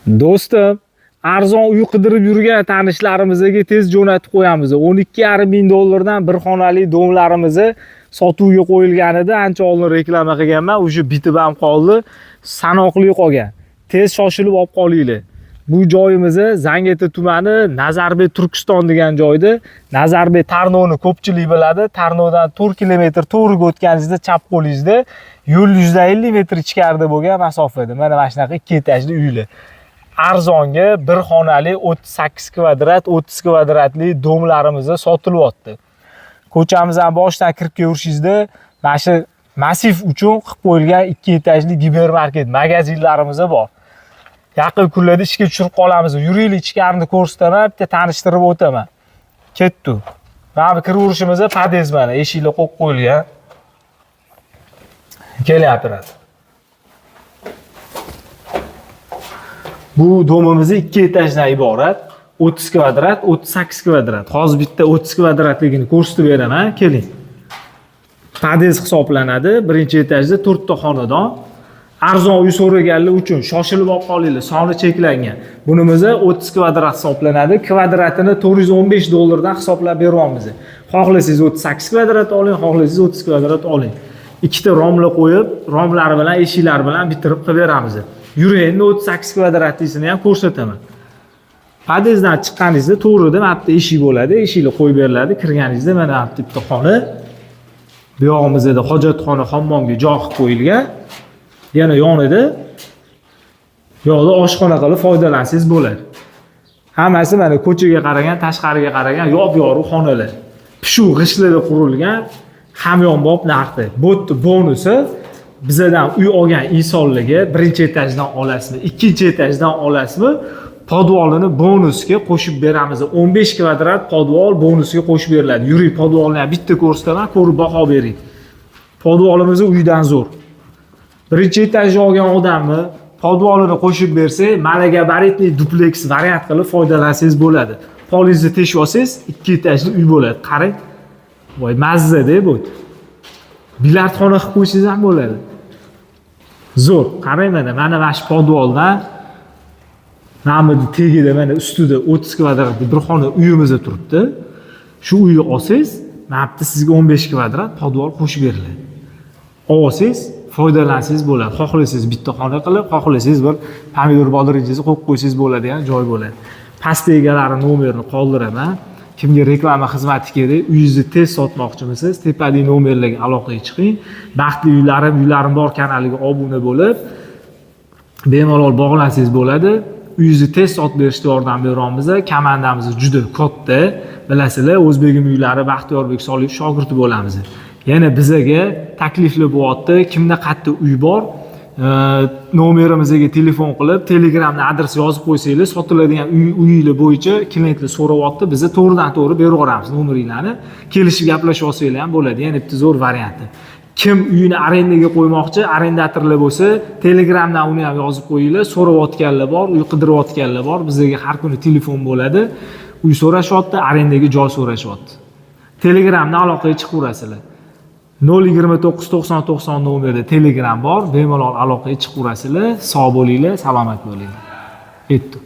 Do'stim, arzon uy qidirib yurgan tanishlarimizga tez jo'natib qo'yamiz. 12,5 ming dollardan bir xonali domlarimizni sotuvga qo'yilgan edi. Ancha oldin reklama qilganman, o'sha bitib ham qoldi. Sanoqli qolgan. Tez shoshilib olib qolinglar. Bu joyimiz Zangeta tumani Nazarbek Turkiston degan joyda. Nazarbek Tarnovni ko'pchilik biladi. Tarnovdan 4 kilometr to'g'riga o'tganingizda chap qo'lingizda yo'l 150 metr ichkarida bo'lgan masofada. Mana shunaqa 2 etajli uylar. Arzonga bir xonali 38 kvadrat, 30 kvadratli domlarimizni sotilyapti. Ko'chamizdan boshdan kirib kelishingizni mana shu massив uchun qilib qo'yilgan 2 etajli gipermarket magazinlarimiz bor. Yaqin kunlarda ishga tushirib qolamiz. Yuringlar, ichkarini ko'rsataman, bitta tanishtirib o'taman. Ketdi. Mana bu kiraverishimiz pod'ezd mana, eshiklar qo'yib qo'yilgan. Kelyapti. Bu domimiz 2 etajdan iborat. 30 kvadrat, 38 kvadrat. Hozir bitta 30 kvadratligini ko'rsatib beraman. Keling. Pod'ezd hisoblanadi. Birinchi etajda 4 ta xonadon. Arzon uy so'raganlar uchun shoshilib olib qolinglar, soni cheklangan. Bunimiz 30 kvadrat hisoblanadi. Kvadratini 415 dollardan hisoblab beryapmiz. Xohlasangiz 38 kvadrat oling, xohlasangiz 30 kvadrat oling. Ikkita romlar qo'yib, romlari bilan, eshiklar bilan bitirib qilib beramiz. Yuring, endi 38 kvadratlisini ham ko'rsataman. Pod'ezddan chiqqaningizda to'g'rida mana bu eshik bo'ladi, eshiklar qo'yib beriladi. Kirganingizda mana bu bitta xona. Bu yog'imizda hojatxona, hammomga joy qilib qo'yilgan. Yana yonida yo'qda oshxona qilib foydalansangiz bo'ladi. Hammasi mana ko'chaga qaragan, tashqariga qaragan yop-yorug' xonalar. Pishuv g'ishlarda qurilgan, hamyonbop narxda. Bu bonusi bizdan uy olgan insonlarga birinchi etajdan olasizmi, ikkinchi etajdan olasizmi? Podvolini bonusga qo'shib beramiz. 15 kvadrat podvol bonusga qo'shib beriladi. Yuring, podvolni ham bitta ko'rsataman, ko'rib baho bering. Podvolimiz uydan zo'r. Birinchi etajda olgan odamni podvolini qo'shib bersa, mana gabaritli dupleks variant qilib foydalansangiz bo'ladi. Polingizni teshib olsangiz, 2 etajli uy bo'ladi. Qarang. Voy, mazza-da bu. Bilardxona qilib qo'ysangiz ham bo'ladi. Zo'r. Qarang mana shu podvoldan namida tegida mana ustida 30 kvadratli bir xona uyimiz turibdi. Shu uyni olsangiz, mana bu sizga 15 kvadrat podvol qo'shib beriladi. Olsangiz, foydalansangiz bo'ladi. Xohlasangiz bitta xona qilib, xohlasangiz bir pomidor boldiringizni qo'yib qo'ysangiz bo'ladigan joy bo'ladi. Past egalari nomerini qoldiraman. Kimga reklama xizmati kerak, uyingizni tez sotmoqchimisiz, tepadagi nomerlarga aloqaga chiqing. Baxtli uylarim bor kanaliga obuna bo'lib, bemalol bog'lansangiz bo'ladi. Uyingizni tez sotib berishga yordam beramiz. Komandamiz juda katta. Bilasizlar, O'zbegim uylari Baxtiyorbek Soliyev shogirdi bo'lamiz. Yana bizaga takliflar bo'lyapti. Kimda qayerda uy bor, nomerimizga telefon qilib, Telegramda adres yozib qo'ysanglar, sotiladigan uyinglar bo'yicha klientlar so'rayapti. Biz to'g'ridan-to'g'ri beraveramiz nomeringlarni. Kelishib gaplashib olsanglar ham bo'ladi. Yana bitta zo'r varianti. Kim uyini arendaga qo'ymoqchi, arendatorlar bo'lsa, Telegramdan uni ham yozib qo'yinglar. So'rayotganlar bor, uy qidirayotganlar bor. Bizga har kuni telefon bo'ladi. Uy so'rashyapti, arendaga joy so'rashyapti. Telegramdan aloqaga chiqaverasizlar. 029 90 90 nomerda Telegram bor. Bemalol aloqaga chiqaverasizlar. Sog' bo'linglar, salomat bo'linglar. Aytdim.